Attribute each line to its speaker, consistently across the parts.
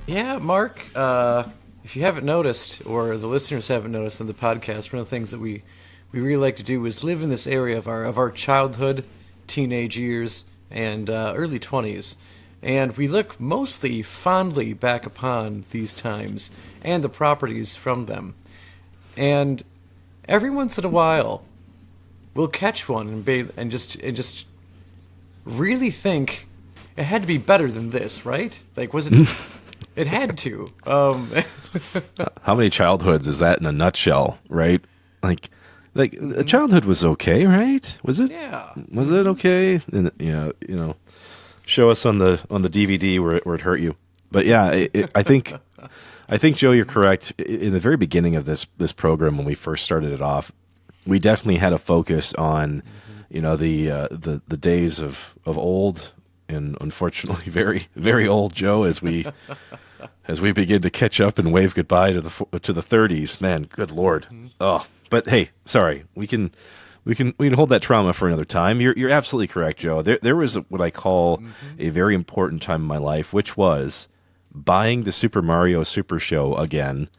Speaker 1: Yeah, Mark, if you haven't noticed, or the listeners haven't noticed on the podcast, one of the things that we really like to do is live in this area of our childhood, teenage years, and early 20s. And we look mostly fondly back upon these times and the properties from them. And every once in a while, we'll catch one and just really think it had to be better than this, right? Like, was it? It had to.
Speaker 2: How many childhoods is that in a nutshell, right? Like childhood was okay, right? Was it?
Speaker 1: Yeah.
Speaker 2: Was it okay? And show us on the DVD where it hurt you. But yeah, I think Joe, you're correct. In the very beginning of this program, when we first started it off, we definitely had a focus on, the days of old, and unfortunately very very old Joe as we begin to catch up and wave goodbye to the 30s. Man, good lord. Oh, but hey, sorry, we can hold that trauma for another time. You're absolutely correct, Joe. There was what I call a very important time in my life, which was buying the Super Mario Super Show again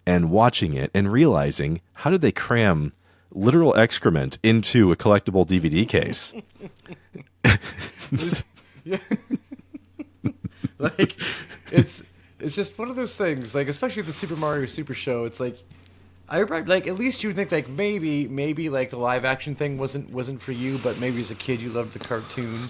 Speaker 2: and watching it and realizing, how did they cram literal excrement into a collectible DVD case?
Speaker 1: Yeah. Like, it's just one of those things. Like, especially the Super Mario Super Show. It's like, like, at least you would think, like, maybe like the live action thing wasn't for you, but maybe as a kid you loved the cartoon.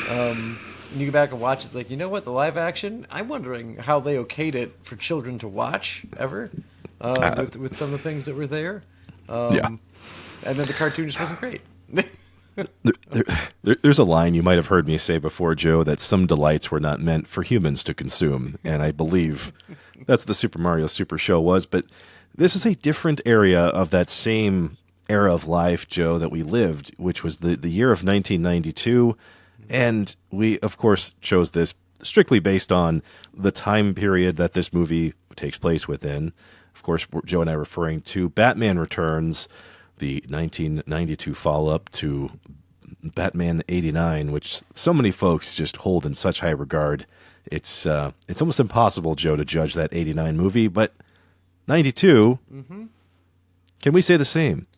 Speaker 1: And you go back and watch, it's like, you know what, the live action, I'm wondering how they okayed it for children to watch ever, with some of the things that were there.
Speaker 2: Yeah.
Speaker 1: And then the cartoon just wasn't great.
Speaker 2: There's a line you might have heard me say before, Joe, that some delights were not meant for humans to consume, and I believe that's the Super Mario Super Show was. But this is a different area of that same era of life, Joe, that we lived, which was the year of 1992, and we, of course, chose this strictly based on the time period that this movie takes place within. Of course, Joe and I are referring to Batman Returns, the 1992 follow-up to Batman 89, which so many folks just hold in such high regard. It's almost impossible, Joe, to judge that 89 movie, but 92, can we say the same?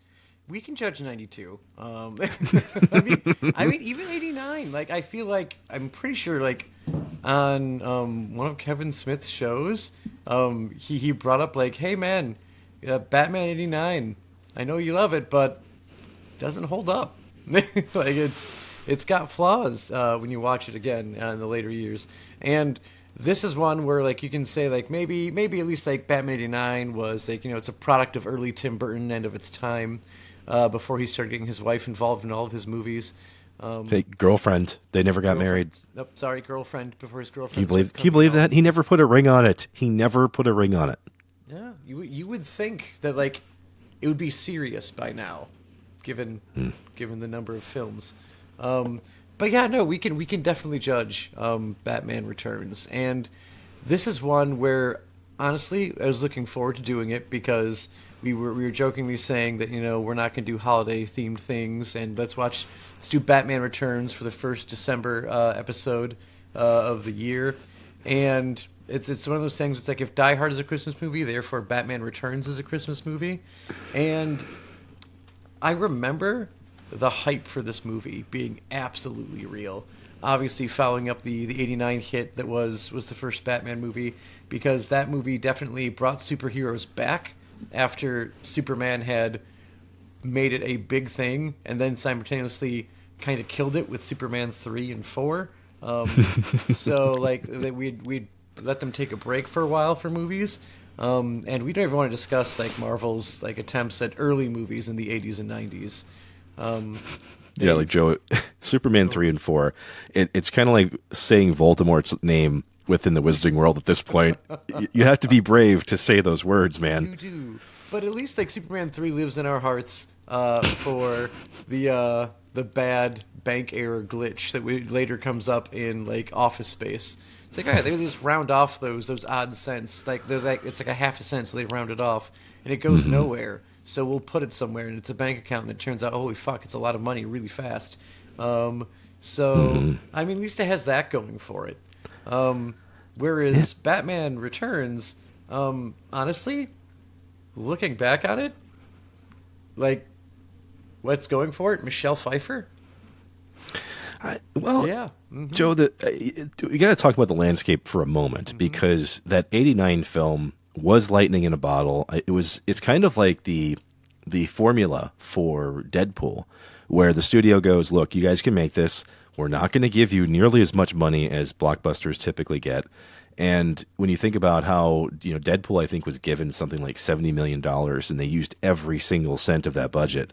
Speaker 1: We can judge 92. I mean, even 89. Like, I feel like, I'm pretty sure, like, on one of Kevin Smith's shows, he brought up, like, hey, man, Batman 89, I know you love it, but it doesn't hold up. Like, it's got flaws when you watch it again in the later years. And this is one where, like, you can say, like, maybe at least, like, Batman 89 was, like, it's a product of early Tim Burton and of its time, before he started getting his wife involved in all of his movies.
Speaker 2: Hey, girlfriend. They never got married.
Speaker 1: Nope, sorry, girlfriend before his girlfriend.
Speaker 2: Can you believe that? He never put a ring on it.
Speaker 1: Yeah, you would think that, like, it would be serious by now, given the number of films. But yeah, no, we can definitely judge Batman Returns, and this is one where, honestly, I was looking forward to doing it because we were jokingly saying that, we're not going to do holiday themed things, and let's do Batman Returns for the first December episode of the year, and it's one of those things. It's like, if Die Hard is a Christmas movie, therefore Batman Returns is a Christmas movie, and I remember the hype for this movie being absolutely real. Obviously, following up the 89 hit that was the first Batman movie, because that movie definitely brought superheroes back after Superman had made it a big thing, and then simultaneously kind of killed it with Superman 3 and 4. So, like, we'd let them take a break for a while for movies. And we don't even want to discuss, like, Marvel's, like, attempts at early movies in the 80s and 90s.
Speaker 2: Yeah, like, Joe, Superman 3 and 4, it's kind of like saying Voldemort's name within the wizarding world at this point. You have to be brave to say those words, man.
Speaker 1: You do. But at least, like, Superman 3 lives in our hearts for the bad bank error glitch that later comes up in, like, Office Space. It's like, all right, they just round off those odd cents. Like, it's like a half a cent, so they round it off, and it goes nowhere. So we'll put it somewhere, and it's a bank account, and it turns out, holy fuck, it's a lot of money really fast. I mean, at least it has that going for it. Whereas Batman Returns, honestly, looking back on it, like, what's going for it? Michelle Pfeiffer? Yeah. Mm-hmm.
Speaker 2: Joe, you got to talk about the landscape for a moment, because that '89 film was lightning in a bottle. It's kind of like the formula for Deadpool, where the studio goes, look, you guys can make this. We're not going to give you nearly as much money as blockbusters typically get. And when you think about how, Deadpool, I think, was given something like $70 million, and they used every single cent of that budget.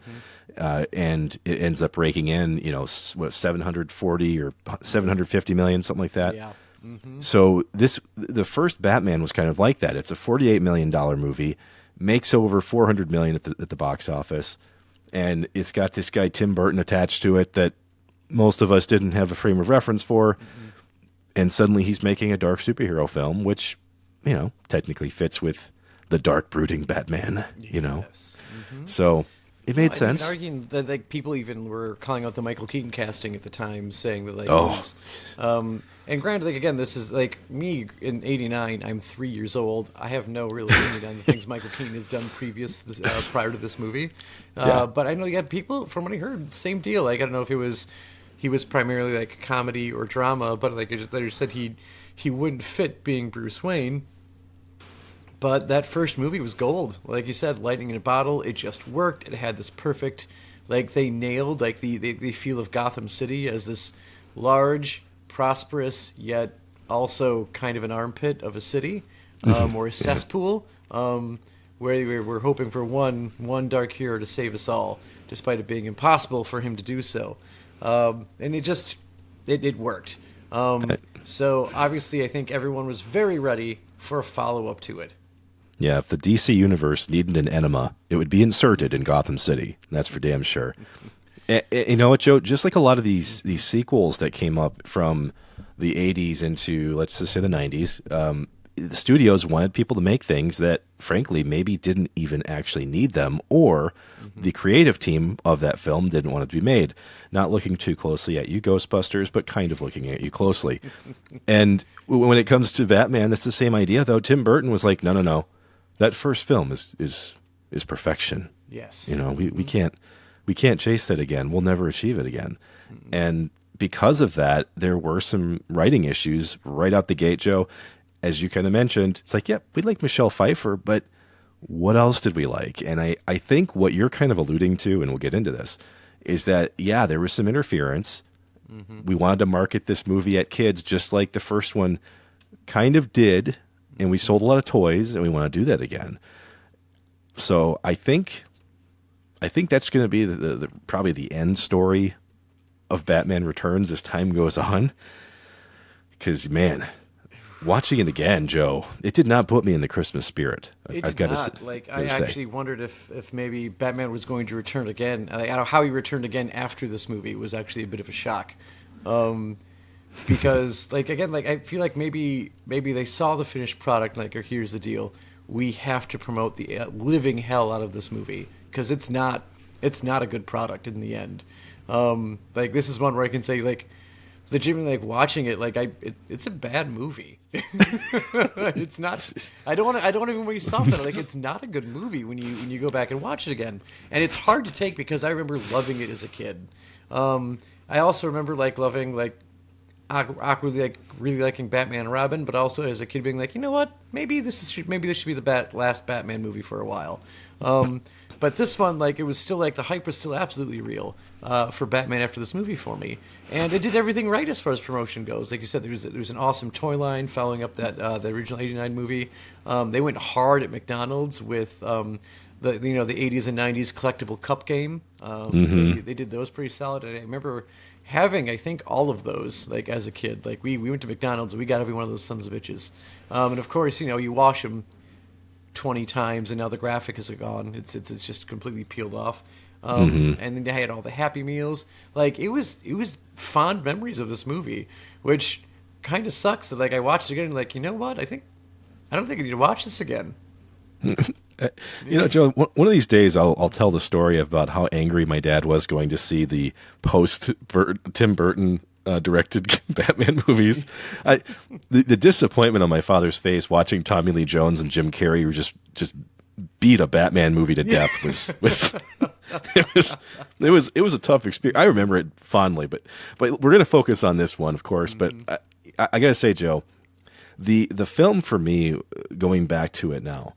Speaker 2: And it ends up raking in, 740 or 750 million, something like that.
Speaker 1: Yeah. Mm-hmm.
Speaker 2: So the first Batman was kind of like that. It's a $48 million movie, makes over 400 million at the box office. And it's got this guy, Tim Burton, attached to it that most of us didn't have a frame of reference for. And suddenly he's making a dark superhero film, which, technically fits with the dark, brooding Batman,
Speaker 1: Yes. Mm-hmm.
Speaker 2: So it made sense.
Speaker 1: Arguing that, like, people even were calling out the Michael Keaton casting at the time, saying that, like,
Speaker 2: Oh.
Speaker 1: it was, and granted, like, again, this is, like, me in '89, I'm 3 years old. I have no real opinion on the things Michael Keaton has done prior to this movie.
Speaker 2: Yeah.
Speaker 1: But I know, people, from what I heard, same deal. Like, I don't know if he was primarily, like, comedy or drama, but, like, they just said he wouldn't fit being Bruce Wayne. But that first movie was gold. Like you said, lightning in a bottle. It just worked. It had this perfect, like, they nailed, like, the feel of Gotham City as this large, prosperous, yet also kind of an armpit of a city, or a cesspool, where we're hoping for one dark hero to save us all, despite it being impossible for him to do so. And it worked. So obviously, I think everyone was very ready for a follow-up to it.
Speaker 2: Yeah, if the DC universe needed an enema, it would be inserted in Gotham City. That's for damn sure. You know what, Joe? Just like a lot of these sequels that came up from the 80s into, let's just say, the 90s, the studios wanted people to make things that, frankly, maybe didn't even actually need them, or the creative team of that film didn't want it to be made. Not looking too closely at you, Ghostbusters, but kind of looking at you closely. And when it comes to Batman, that's the same idea, though. Tim Burton was like, no. That first film is perfection.
Speaker 1: Yes.
Speaker 2: We can't chase that again. We'll never achieve it again. And because of that, there were some writing issues right out the gate, Joe. As you kind of mentioned, it's like, we like Michelle Pfeiffer, but what else did we like? And I think what you're kind of alluding to, and we'll get into this, is that, there was some interference. We wanted to market this movie at kids just like the first one kind of did. And we sold a lot of toys, and we want to do that again. So I think that's going to be the probably the end story of Batman Returns as time goes on. Because, man, watching it again, Joe, it did not put me in the Christmas spirit.
Speaker 1: I've got to like, I actually wondered if maybe Batman was going to return again. I don't know how he returned again after this movie was actually a bit of a shock. Because, like, again, like, I feel like maybe they saw the finished product, like, or here's the deal: we have to promote the living hell out of this movie, because it's not a good product in the end. Like, this is one where I can say, like, legitimately, like, watching it, like, it's a bad movie. It's not. I don't even want to be soft on it. Like, it's not a good movie when you go back and watch it again, and it's hard to take because I remember loving it as a kid. I also remember, like, loving, like, awkwardly, like, really liking Batman and Robin, but also as a kid being like, you know what, maybe this should be the last Batman movie for a while. But this one, like, it was still, like, the hype was still absolutely real for Batman after this movie for me, and it did everything right as far as promotion goes. Like you said, there was an awesome toy line following up that the original '89 movie. They went hard at McDonald's with the 80s and 90s collectible cup game. They did those pretty solid, and I remember having, I think, all of those, like, as a kid. Like, we went to McDonald's and we got every one of those sons of bitches. And of course, you wash them 20 times and now the graphic is gone. It's just completely peeled off. And then they had all the Happy Meals. Like, it was fond memories of this movie, which kind of sucks that, like, I watched it again and, like, you know what? I don't think I need to watch this again.
Speaker 2: Joe, one of these days I'll tell the story about how angry my dad was going to see the post Tim Burton directed Batman movies. The disappointment on my father's face watching Tommy Lee Jones and Jim Carrey were just beat a Batman movie to death was it was a tough experience. I remember it fondly, but we're going to focus on this one, of course. But I got to say, Joe, the film for me, going back to it now,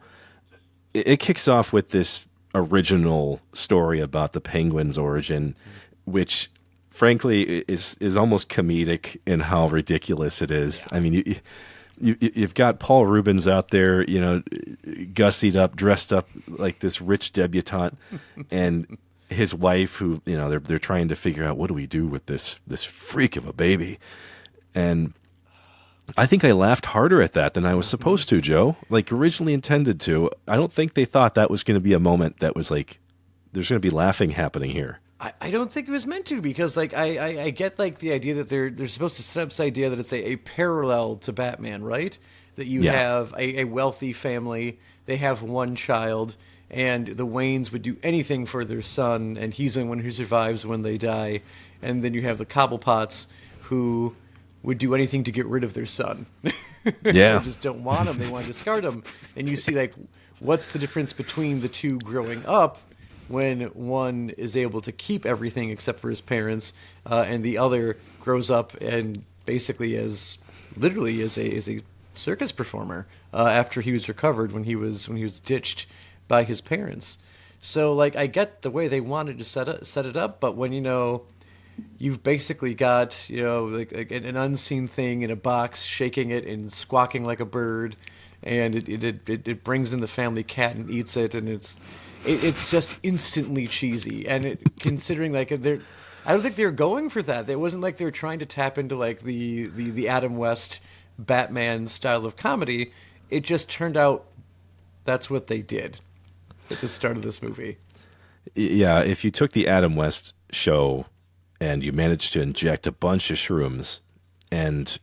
Speaker 2: it kicks off with this original story about the Penguin's origin, which frankly is almost comedic in how ridiculous it is. Yeah. I mean, you've got Paul Rubens out there, gussied up, dressed up like this rich debutante, and his wife, who they're trying to figure out what do we do with this freak of a baby, and I think I laughed harder at that than I was supposed to, Joe. Like originally intended to. I don't think they thought that was going to be a moment that was like, there's going to be laughing happening here.
Speaker 1: I don't think it was meant to, because like I get like the idea that they're supposed to set up this idea that it's a parallel to Batman, right? That you have a wealthy family, they have one child, and the Waynes would do anything for their son, and he's the one who survives when they die. And then you have the Cobblepots, who would do anything to get rid of their son.
Speaker 2: Yeah.
Speaker 1: They just don't want him, they want to discard him. And you see like, what's the difference between the two growing up, when one is able to keep everything except for his parents, and the other grows up and basically literally as a circus performer after he was recovered when he was ditched by his parents. So like I get the way they wanted to set it up, but when you've basically got like an unseen thing in a box, shaking it and squawking like a bird, and it brings in the family cat and eats it, and it's just instantly cheesy. And considering like I don't think they were going for that. It wasn't like they were trying to tap into like the Adam West Batman style of comedy. It just turned out that's what they did at the start of this movie.
Speaker 2: Yeah, if you took the Adam West show and you managed to inject a bunch of shrooms, and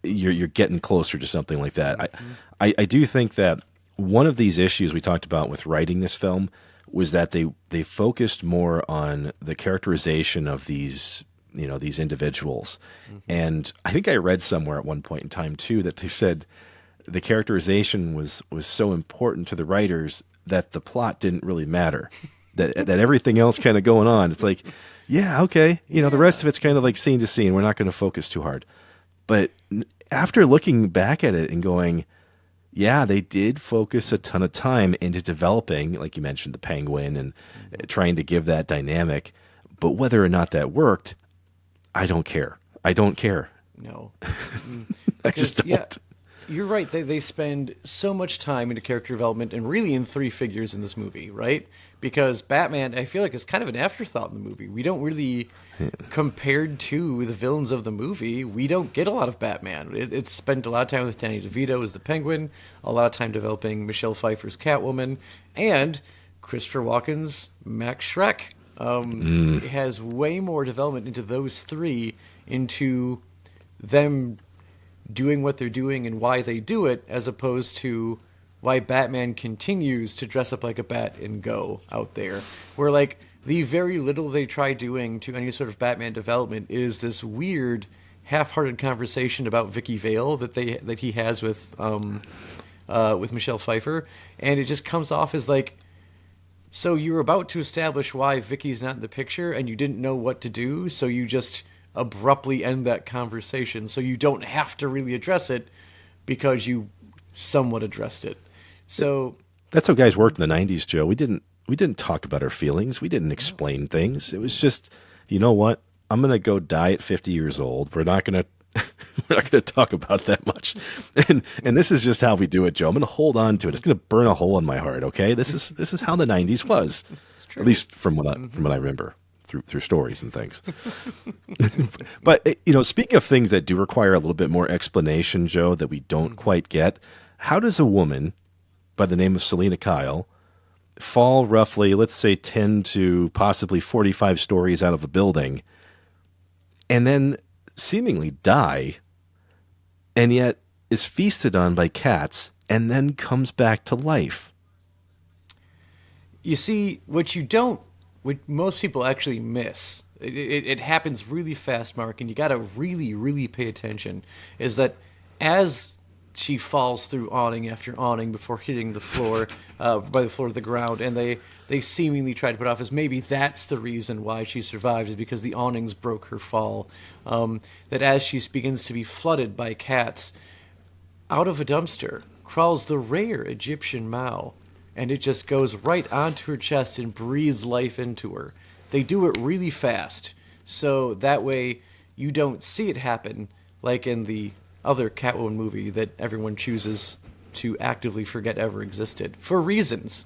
Speaker 2: you're getting closer to something like that. Mm-hmm. I do think that one of these issues we talked about with writing this film was that they focused more on the characterization of these individuals. Mm-hmm. And I think I read somewhere at one point in time too that they said the characterization was so important to the writers that the plot didn't really matter. that everything else kind of going on, it's like, yeah, okay, the rest of it's kind of like scene to scene. We're not going to focus too hard. But after looking back at it and going, yeah, they did focus a ton of time into developing, like you mentioned, the Penguin and trying to give that dynamic. But whether or not that worked, I don't care.
Speaker 1: No.
Speaker 2: I just don't.
Speaker 1: Yeah, you're right. They spend so much time into character development, and really in three figures in this movie, right? Because Batman, I feel like, is kind of an afterthought in the movie. We don't really, compared to the villains of the movie, we don't get a lot of Batman. It's spent a lot of time with Danny DeVito as the Penguin, a lot of time developing Michelle Pfeiffer's Catwoman, and Christopher Walken's Max Schreck. It has way more development into those three, into them doing what they're doing and why they do it, as opposed to why Batman continues to dress up like a bat and go out there. Where like the very little they try doing to any sort of Batman development is this weird half-hearted conversation about Vicky Vale that he has with Michelle Pfeiffer, and it just comes off as like, so you were about to establish why Vicky's not in the picture and you didn't know what to do, so you just abruptly end that conversation so you don't have to really address it because you somewhat addressed it. So
Speaker 2: that's how guys worked in the 90s, Joe. We didn't talk about our feelings. We didn't explain things. It was just, you know what? I'm going to go die at 50 years old. We're not going to talk about that much. And this is just how we do it, Joe. I'm going to hold on to it. It's going to burn a hole in my heart, okay? This is how the 90s was.
Speaker 1: It's true.
Speaker 2: At least from what I remember through stories and things. But speaking of things that do require a little bit more explanation, Joe, that we don't quite get, how does a woman by the name of Selena Kyle fall roughly, let's say, 10 to possibly 45 stories out of a building and then seemingly die, and yet is feasted on by cats and then comes back to life?
Speaker 1: You see, what you don't what most people actually miss. It happens really fast, Mark, and you got to really, really pay attention. Is that as she falls through awning after awning before hitting the floor, by the floor of the ground, and they seemingly try to put off as maybe that's the reason why she survived, is because the awnings broke her fall. That as she begins to be flooded by cats, out of a dumpster crawls the rare Egyptian Mao, and it just goes right onto her chest and breathes life into her. They do it really fast, so that way you don't see it happen like in the other Catwoman movie that everyone chooses to actively forget ever existed. For reasons.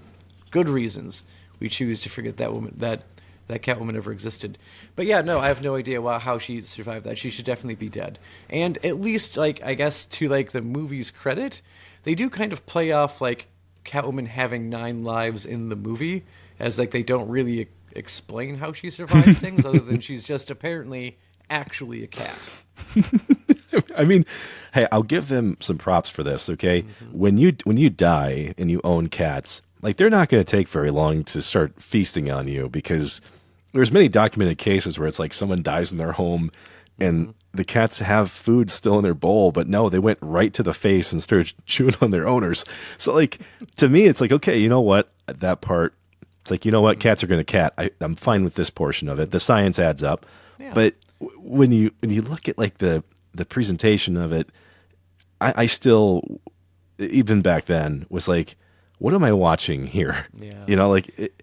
Speaker 1: Good reasons. We choose to forget that Catwoman ever existed. But yeah, no, I have no idea how she survived that. She should definitely be dead. And at least, like, I guess to like the movie's credit, they do kind of play off like Catwoman having 9 lives in the movie, as like they don't really explain how she survives things other than she's just apparently actually a cat.
Speaker 2: I mean, hey, I'll give them some props for this, okay? When you die and you own cats, like they're not going to take very long to start feasting on you, because there's many documented cases where it's like someone dies in their home and the cats have food still in their bowl, but no, they went right to the face and started chewing on their owners. So like, to me, it's like, okay, you know what? That part, it's like, you know what? Cats are going to cat. I'm fine with this portion of it. The science adds up.
Speaker 1: Yeah.
Speaker 2: But when you look at like the presentation of it, I still, even back then, was like, what am I watching here?
Speaker 1: Yeah.
Speaker 2: You know, like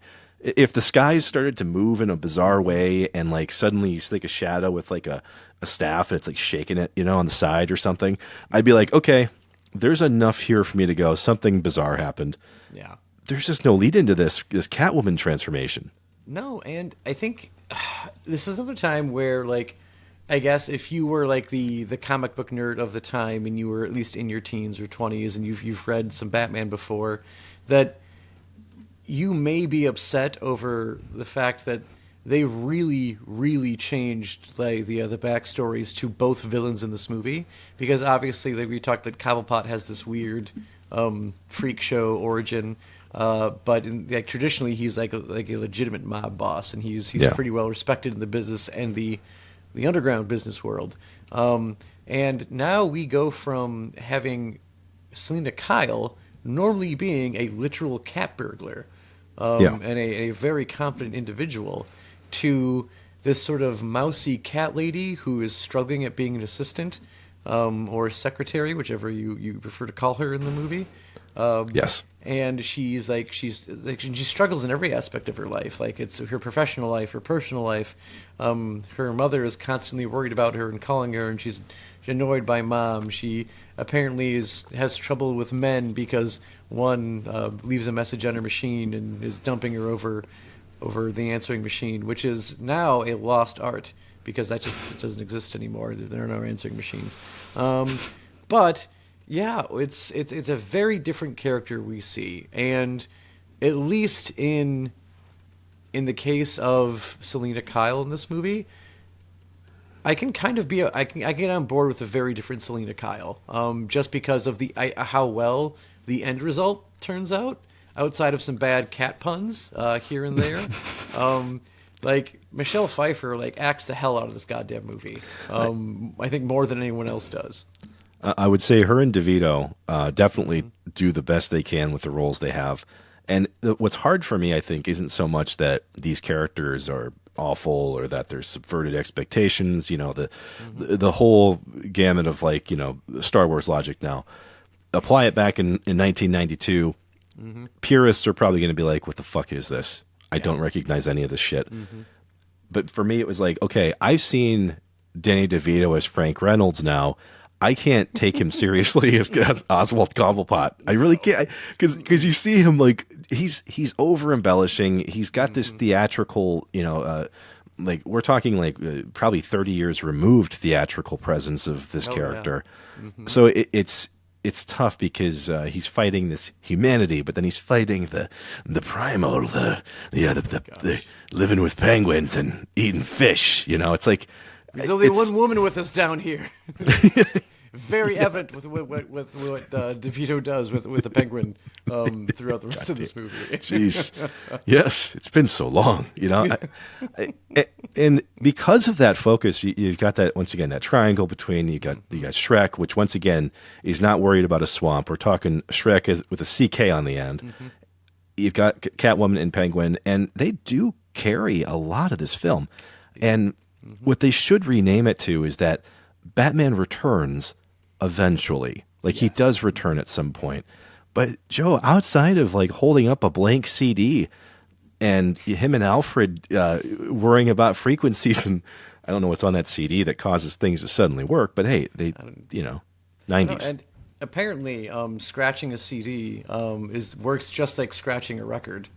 Speaker 2: if the skies started to move in a bizarre way and like suddenly you see like a shadow with like a staff and it's like shaking it, you know, on the side or something, I'd be like, okay, there's enough here for me to go. Something bizarre happened.
Speaker 1: Yeah.
Speaker 2: There's just no lead into this Catwoman transformation.
Speaker 1: No, and I think this is another time where, like, I guess if you were like the comic book nerd of the time and you were at least in your teens or 20s and you've read some Batman before, that you may be upset over the fact that they really, really changed like the backstories to both villains in this movie, because obviously, like we talked, that Cobblepot has this weird freak show origin. But like traditionally, he's like a legitimate mob boss, and he's pretty well respected in the business and the underground business world. And now we go from having Selena Kyle normally being a literal cat burglar, and a very competent individual, to this sort of mousy cat lady who is struggling at being an assistant, or secretary, whichever you prefer to call her in the movie.
Speaker 2: Yes.
Speaker 1: And she struggles in every aspect of her life. Like, it's her professional life, her personal life. Her mother is constantly worried about her and calling her, and she's annoyed by Mom. She apparently has trouble with men because one leaves a message on her machine and is dumping her over the answering machine, which is now a lost art because that just doesn't exist anymore. There are no answering machines. But yeah, it's a very different character we see, and at least in the case of Selena Kyle in this movie, I can kind of I get on board with a very different Selena Kyle, just because of how well the end result turns out, outside of some bad cat puns here and there. Like, Michelle Pfeiffer acts the hell out of this goddamn movie. I think more than anyone else does.
Speaker 2: I would say her and DeVito definitely do the best they can with the roles they have. And what's hard for me, I think, isn't so much that these characters are awful or that there's subverted expectations, you know, the whole gamut of, like, you know, Star Wars logic now. Apply it back in 1992, purists are probably going to be like, what the fuck is this? I don't recognize any of this shit. But for me, it was like, okay, I've seen Danny DeVito as Frank Reynolds now. I can't take him seriously as Oswald Cobblepot. I really can't, because you see him, like, he's over embellishing. He's got this theatrical, you know, like, we're talking like probably 30 years removed theatrical presence of this character. Yeah. So it's tough because he's fighting this humanity, but then he's fighting the primal, the living with penguins and eating fish. You know, it's like
Speaker 1: there's only one woman with us down here. very evident with what DeVito does with the Penguin throughout the rest of this movie.
Speaker 2: Jeez, yes, it's been so long, and because of that focus, you've got that once again that triangle between you got Shrek, which once again is not worried about a swamp. We're talking Shrek with a CK on the end. Mm-hmm. You've got Catwoman and Penguin, and they do carry a lot of this film. And what they should rename it to is that Batman returns eventually. Like, he does return at some point. But, Joe, outside of, like, holding up a blank CD and him and Alfred worrying about frequencies, and I don't know what's on that CD that causes things to suddenly work, but, hey, they, 90s.
Speaker 1: And apparently, scratching a CD works just like scratching a record.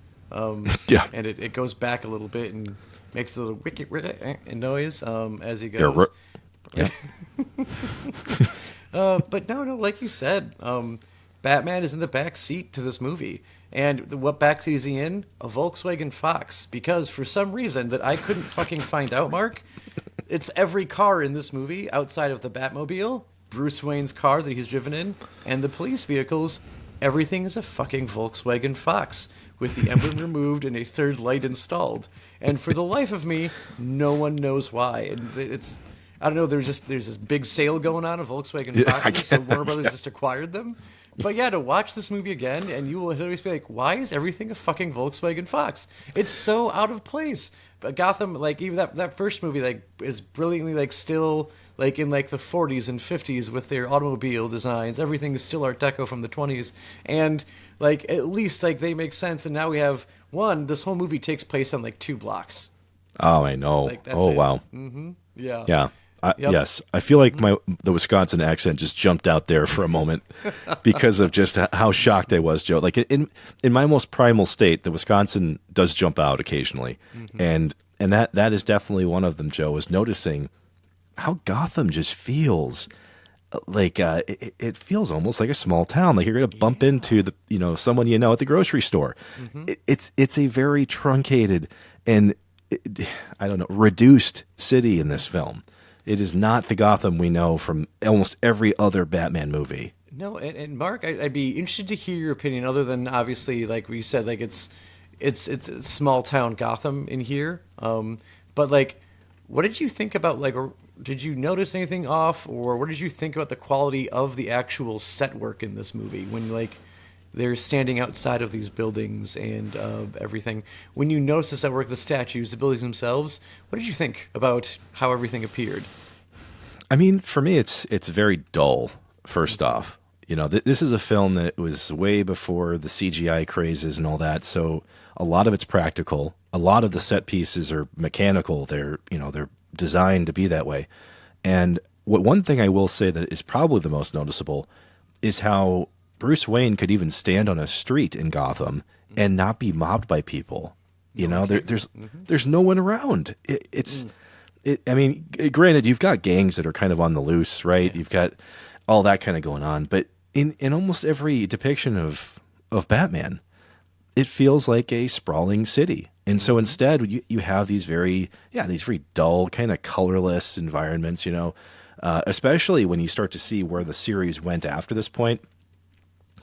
Speaker 2: Yeah.
Speaker 1: And it goes back a little bit and makes a little wicket noise as he goes.
Speaker 2: Yeah.
Speaker 1: But no, like you said, Batman is in the back seat to this movie. And what back seat is he in? A Volkswagen Fox. Because for some reason that I couldn't fucking find out, Mark, it's every car in this movie outside of the Batmobile, Bruce Wayne's car that he's driven in, and the police vehicles. Everything is a fucking Volkswagen Fox with the emblem removed and a third light installed. And for the life of me, no one knows why. And it's, I don't know, there's this big sale going on of Volkswagen Foxes, so Warner Brothers just acquired them. But yeah, to watch this movie again, and you will always be like, why is everything a fucking Volkswagen Fox? It's so out of place. But Gotham, like, even that first movie, like, is brilliantly, like, still, like, in, like, the 40s and 50s with their automobile designs. Everything is still Art Deco from the 20s. And, like, at least, like, they make sense. And now we have, this whole movie takes place on, like, 2 blocks.
Speaker 2: Oh, I know.
Speaker 1: Like, that's
Speaker 2: oh,
Speaker 1: it.
Speaker 2: wow.
Speaker 1: Mm-hmm. Yeah.
Speaker 2: Yeah.
Speaker 1: Yep.
Speaker 2: Yes, I feel like the Wisconsin accent just jumped out there for a moment because of just how shocked I was, Joe. Like in my most primal state, the Wisconsin does jump out occasionally, and that is definitely one of them. Joe is noticing how Gotham just feels like it feels almost like a small town. Like you're going to bump into someone at the grocery store. It's a very truncated and I don't know, reduced city in this film. It is not the Gotham we know from almost every other Batman movie.
Speaker 1: No, and Mark, I'd be interested to hear your opinion. Other than obviously, like we said, like it's small town Gotham in here. But like, what did you think about like, or did you notice anything off, or what did you think about the quality of the actual set work in this movie when like they're standing outside of these buildings and everything? When you notice the set work, the statues, the buildings themselves, what did you think about how everything appeared?
Speaker 2: I mean, for me, it's very dull. First off, this is a film that was way before the CGI crazes and all that. So a lot of it's practical. A lot of the set pieces are mechanical. They're designed to be that way. And one thing I will say that is probably the most noticeable is how Bruce Wayne could even stand on a street in Gotham and not be mobbed by people. There's no one around. I mean, granted, you've got gangs that are kind of on the loose, right? Yeah. You've got all that kind of going on. But in almost every depiction of Batman, it feels like a sprawling city. And so instead, you have these very dull, kind of colorless environments, especially when you start to see where the series went after this point.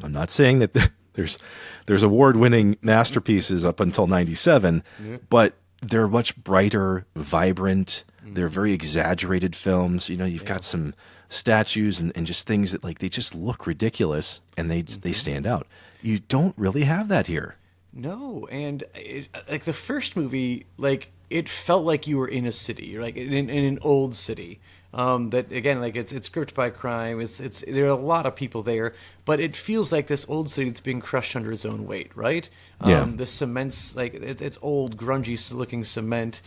Speaker 2: I'm not saying that there's award-winning masterpieces up until 97, but they're much brighter, vibrant. They're very exaggerated films. You've got some statues and just things that like they just look ridiculous and they stand out. You don't really have that here. No,
Speaker 1: and like the first movie, like it felt like you were in a city, like in an old city. That again, like it's gripped by crime. It's there are a lot of people there, but it feels like this old city that's being crushed under its own weight, right? The cement's like it's old, grungy looking cement.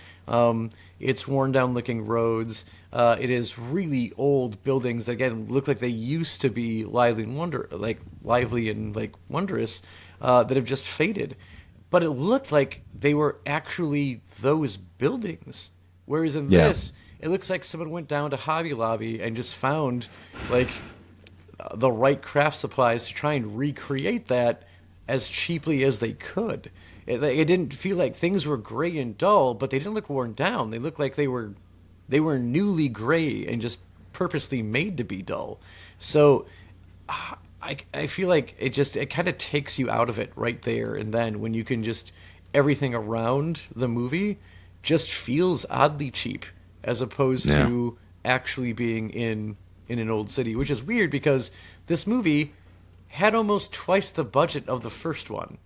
Speaker 1: It's worn down looking roads. It is really old buildings that again look like they used to be lively and wondrous, that have just faded. But it looked like they were actually those buildings, whereas in this. It looks like someone went down to Hobby Lobby and just found, like, the right craft supplies to try and recreate that as cheaply as they could. It didn't feel like things were gray and dull, but they didn't look worn down. They looked like they were newly gray and just purposely made to be dull. So I feel like it kind of takes you out of it right there and then, when you can just, everything around the movie just feels oddly cheap, as opposed to actually being in an old city, which is weird because this movie had almost twice the budget of the first one.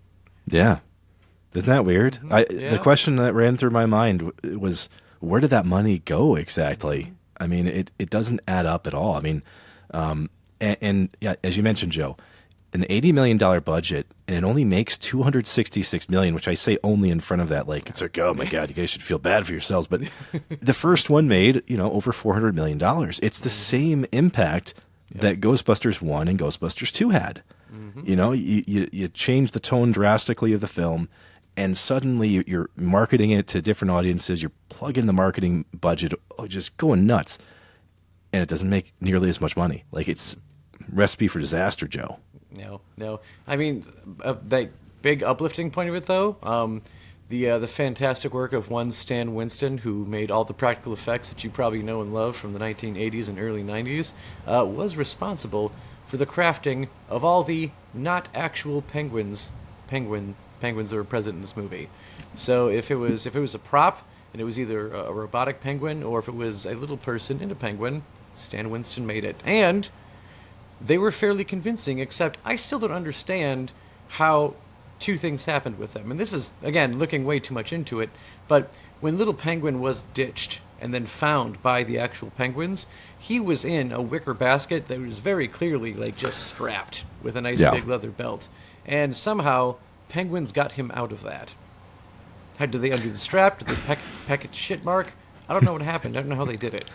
Speaker 2: Yeah. Isn't that weird?
Speaker 1: Mm-hmm.
Speaker 2: The question that ran through my mind was, where did that money go exactly? I mean, it doesn't add up at all. I mean, and yeah, as you mentioned, Joe, an $80 million budget, and it only makes $266 million, which I say only in front of that, like, it's like, oh my God, you guys should feel bad for yourselves. But the first one made, over $400 million. It's the same impact that Ghostbusters 1 and Ghostbusters 2 had. You change the tone drastically of the film, and suddenly you're marketing it to different audiences. You're plugging the marketing budget, just going nuts, and it doesn't make nearly as much money. Like, it's recipe for disaster, Joe.
Speaker 1: No. I mean, that big uplifting point of it, though, the fantastic work of one Stan Winston, who made all the practical effects that you probably know and love from the 1980s and early 90s, was responsible for the crafting of all the not actual penguins that were present in this movie. So if it was a prop, and it was either a robotic penguin, or if it was a little person in a penguin, Stan Winston made it. And they were fairly convincing, except I still don't understand how two things happened with them. And this is, again, looking way too much into it, but when Little Penguin was ditched and then found by the actual penguins, he was in a wicker basket that was very clearly, like, just strapped with a nice big leather belt. And somehow, penguins got him out of that. How did they undo the strap? Did they peck it to shit mark? I don't know what happened. I don't know how they did it.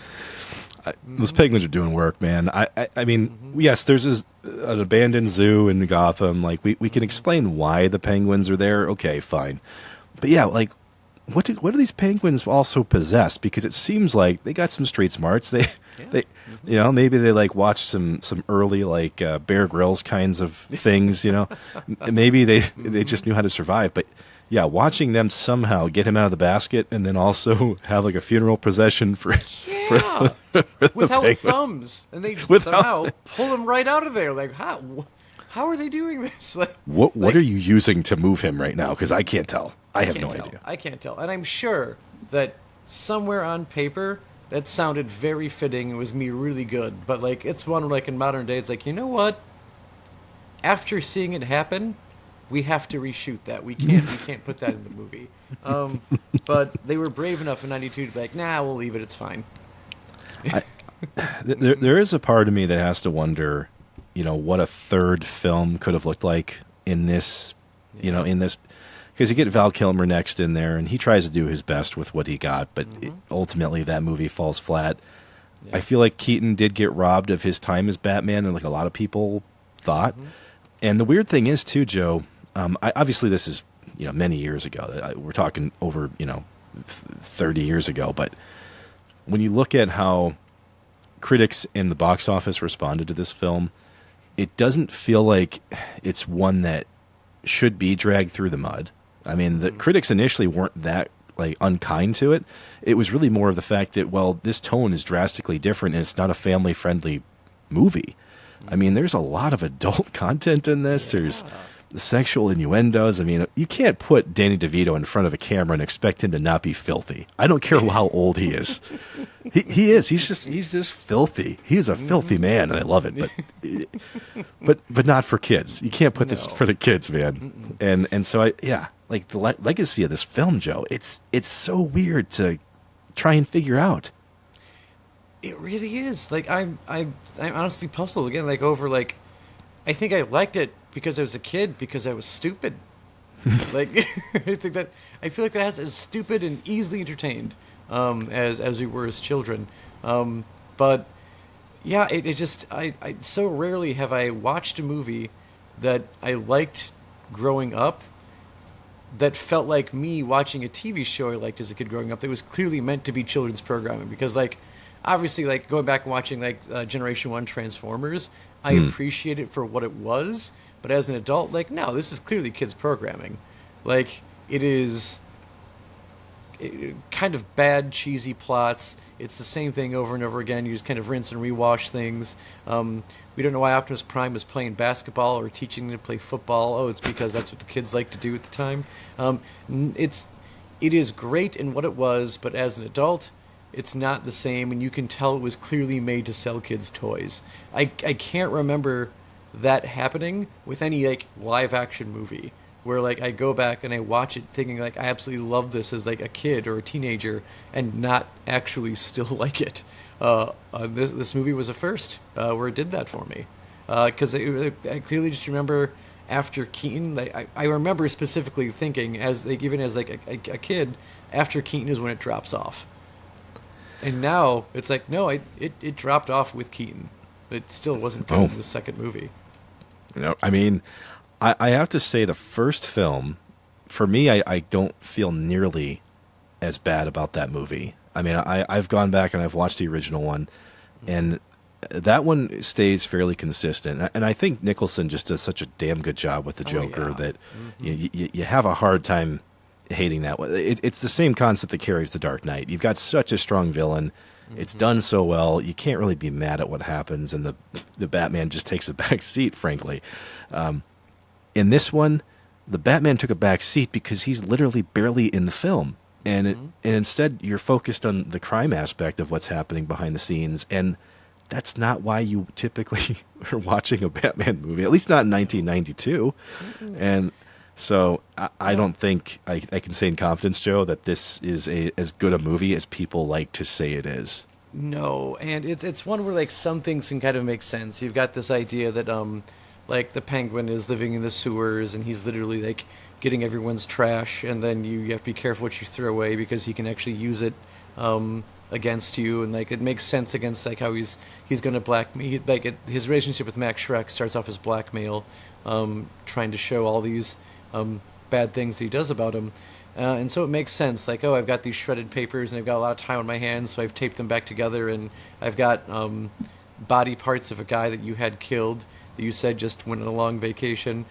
Speaker 2: Those penguins are doing work, man. I mean, yes, there's an abandoned zoo in Gotham. Like, we can explain why the penguins are there. Okay, fine. But yeah, like, what do these penguins also possess? Because it seems like they got some street smarts. They maybe they like watched some early like Bear Grylls kinds of things. Maybe they just knew how to survive. But yeah, watching them somehow get him out of the basket and then also have like a funeral procession for
Speaker 1: without thumbs, and they somehow pull him right out of there. Like, how are they doing this? Like,
Speaker 2: what are you using to move him right now? Because I can't tell. I have no idea.
Speaker 1: I can't tell. And I'm sure that somewhere on paper that sounded very fitting. It was me really good. But like, it's one like in modern day, it's like, you know what? After seeing it happen, we have to reshoot that. We can't put that in the movie. But they were brave enough in '92 to be like, nah, we'll leave it. It's fine.
Speaker 2: There is a part of me that has to wonder, what a third film could have looked like in this, in this, because you get Val Kilmer next in there, and he tries to do his best with what he got, but ultimately that movie falls flat. Yeah. I feel like Keaton did get robbed of his time as Batman, and like a lot of people thought. And the weird thing is too, Joe, obviously this is, many years ago. We're talking over, 30 years ago, but when you look at how critics in the box office responded to this film, it doesn't feel like it's one that should be dragged through the mud. I mean, the critics initially weren't that like unkind to it. It was really more of the fact that, well, this tone is drastically different and it's not a family-friendly movie. I mean, there's a lot of adult content in this. Yeah. There's sexual innuendos. I mean, you can't put Danny DeVito in front of a camera and expect him to not be filthy. I don't care how old he is. He is. He's just filthy. He's a filthy man, and I love it. But not for kids. You can't put this in front of kids, man. And so like the legacy of this film, Joe. It's so weird to try and figure out.
Speaker 1: It really is. Like, I'm honestly puzzled again. Like, over like, I think I liked it because I was a kid, because I was stupid. Like, I feel like that has as stupid and easily entertained as we were as children. But yeah, it just I so rarely have I watched a movie that I liked growing up that felt like me watching a TV show I liked as a kid growing up that was clearly meant to be children's programming. Because like, obviously, like going back and watching like Generation 1 Transformers, I appreciate it for what it was. But as an adult, like, no, this is clearly kids programming. Like, it is kind of bad, cheesy plots. It's the same thing over and over again. You just kind of rinse and rewash things. We don't know why Optimus Prime was playing basketball or teaching them to play football. Oh, it's because that's what the kids like to do at the time. It is great in what it was, but as an adult, it's not the same, and you can tell it was clearly made to sell kids toys. I can't remember that happening with any like live action movie where like I go back and I watch it thinking like I absolutely love this as like a kid or a teenager and not actually still like it. This movie was a first where it did that for me because I clearly just remember after Keaton, like, I remember specifically thinking as like even as like a kid, after Keaton is when it drops off, and now it's like no, it dropped off with Keaton. It still wasn't good in the second movie.
Speaker 2: No, I mean, I have to say the first film, for me, I don't feel nearly as bad about that movie. I mean, I've gone back and I've watched the original one, and that one stays fairly consistent. And I think Nicholson just does such a damn good job with the Joker that you have a hard time hating that one. It's the same concept that carries The Dark Knight. You've got such a strong villain. It's done so well. You can't really be mad at what happens, and the Batman just takes a back seat, frankly. In this one, the Batman took a back seat because he's literally barely in the film. And instead, you're focused on the crime aspect of what's happening behind the scenes, and that's not why you typically are watching a Batman movie, at least not in 1992. And so I don't think I can say in confidence, Joe, that this is as good a movie as people like to say it is.
Speaker 1: No, and it's one where like some things can kind of make sense. You've got this idea that like the Penguin is living in the sewers and he's literally like getting everyone's trash, and then you have to be careful what you throw away because he can actually use it against you, and like it makes sense against like how he's going to blackmail. His relationship with Max Schreck starts off as blackmail, trying to show all these bad things that he does about him. And so it makes sense, like, oh, I've got these shredded papers and I've got a lot of time on my hands, so I've taped them back together, and I've got body parts of a guy that you had killed that you said just went on a long vacation.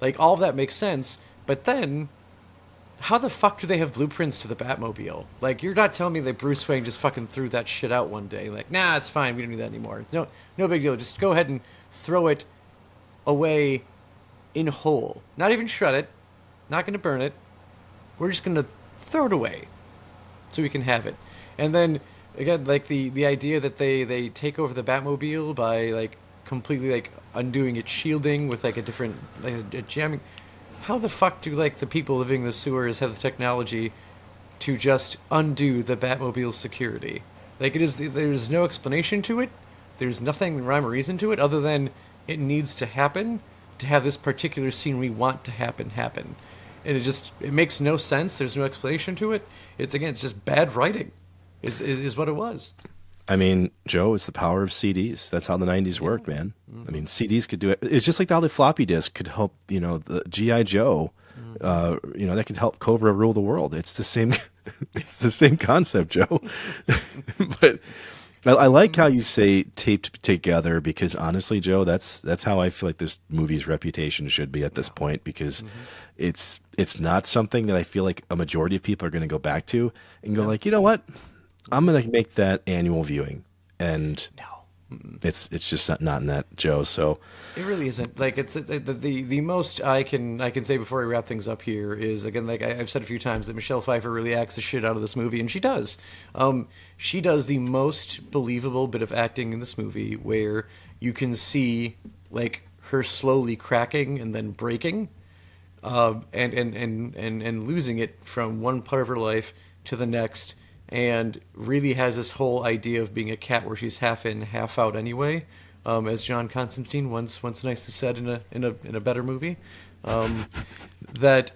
Speaker 1: Like, all of that makes sense, but then how the fuck do they have blueprints to the Batmobile? Like, you're not telling me that Bruce Wayne just fucking threw that shit out one day. Like, nah, it's fine, we don't need that anymore. No big deal, just go ahead and throw it away in whole. Not even shred it, not gonna burn it. We're just going to throw it away so we can have it. And then, again, like, the idea that they take over the Batmobile by, like, completely, like, undoing its shielding with, like, a different, like, a jamming. How the fuck do, like, the people living in the sewers have the technology to just undo the Batmobile's security? Like, there's no explanation to it. There's nothing rhyme or reason to it other than it needs to happen to have this particular scene we want to happen. And it makes no sense. There's no explanation to it. It's just bad writing, is what it was.
Speaker 2: I mean, Joe, it's the power of CDs. That's how the 90s worked, man. I mean, CDs could do it. It's just like how the floppy disk could help, the G.I. Joe, that could help Cobra rule the world. It's the same, it's the same concept, Joe. But I like how you say taped together, because honestly, Joe, that's how I feel like this movie's reputation should be at this point, because it's not something that I feel like a majority of people are going to go back to and go like, you know what? I'm going to make that annual viewing. And it's just not in that, Joe. So
Speaker 1: it really isn't. Like, it's the most I can say before we wrap things up here is, again, like I've said a few times, that Michelle Pfeiffer really acts the shit out of this movie, and she does. She does the most believable bit of acting in this movie, where you can see like her slowly cracking and then breaking, and losing it from one part of her life to the next. And really has this whole idea of being a cat where she's half in, half out anyway, as John Constantine once nicely said in a better movie, that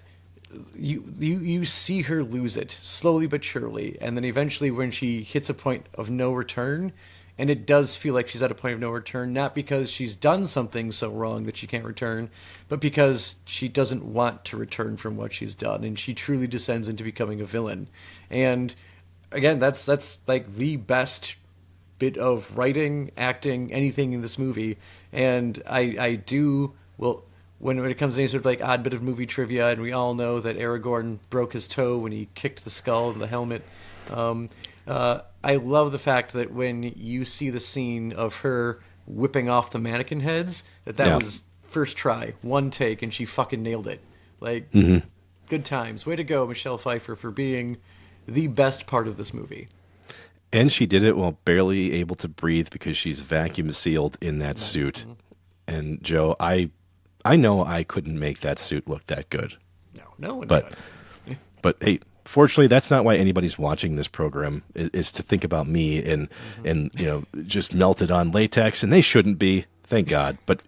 Speaker 1: you see her lose it slowly but surely, and then eventually when she hits a point of no return, and it does feel like she's at a point of no return, not because she's done something so wrong that she can't return, but because she doesn't want to return from what she's done, and she truly descends into becoming a villain. And again, that's like the best bit of writing, acting, anything in this movie. And I do, well, when it comes to any sort of like odd bit of movie trivia, and we all know that Aragorn broke his toe when he kicked the skull in the helmet. I love the fact that when you see the scene of her whipping off the mannequin heads, that was first try, one take, and she fucking nailed it. Like, good times. Way to go, Michelle Pfeiffer, for being the best part of this movie.
Speaker 2: And she did it while barely able to breathe because she's vacuum sealed in that suit. And Joe, I know I couldn't make that suit look that good.
Speaker 1: No one
Speaker 2: but
Speaker 1: could.
Speaker 2: But hey, fortunately, that's not why anybody's watching this program, is to think about me and just melted on latex, and they shouldn't be. Thank God. But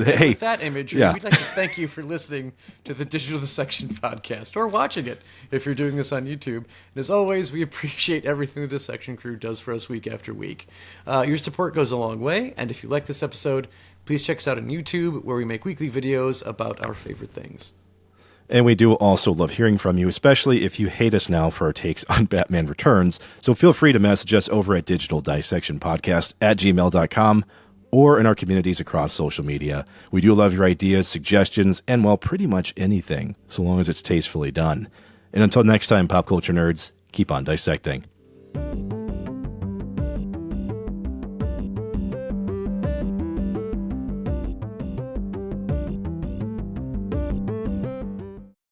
Speaker 2: hey,
Speaker 1: with that imagery, we'd like to thank you for listening to the Digital Dissection podcast, or watching it if you're doing this on YouTube. And as always, we appreciate everything the Dissection crew does for us week after week. Your support goes a long way, and if you like this episode, please check us out on YouTube, where we make weekly videos about our favorite things.
Speaker 2: And we do also love hearing from you, especially if you hate us now for our takes on Batman Returns. So feel free to message us over at digitaldissectionpodcast@gmail.com or in our communities across social media. We do love your ideas, suggestions, and, well, pretty much anything, so long as it's tastefully done. And until next time, pop culture nerds, keep on dissecting.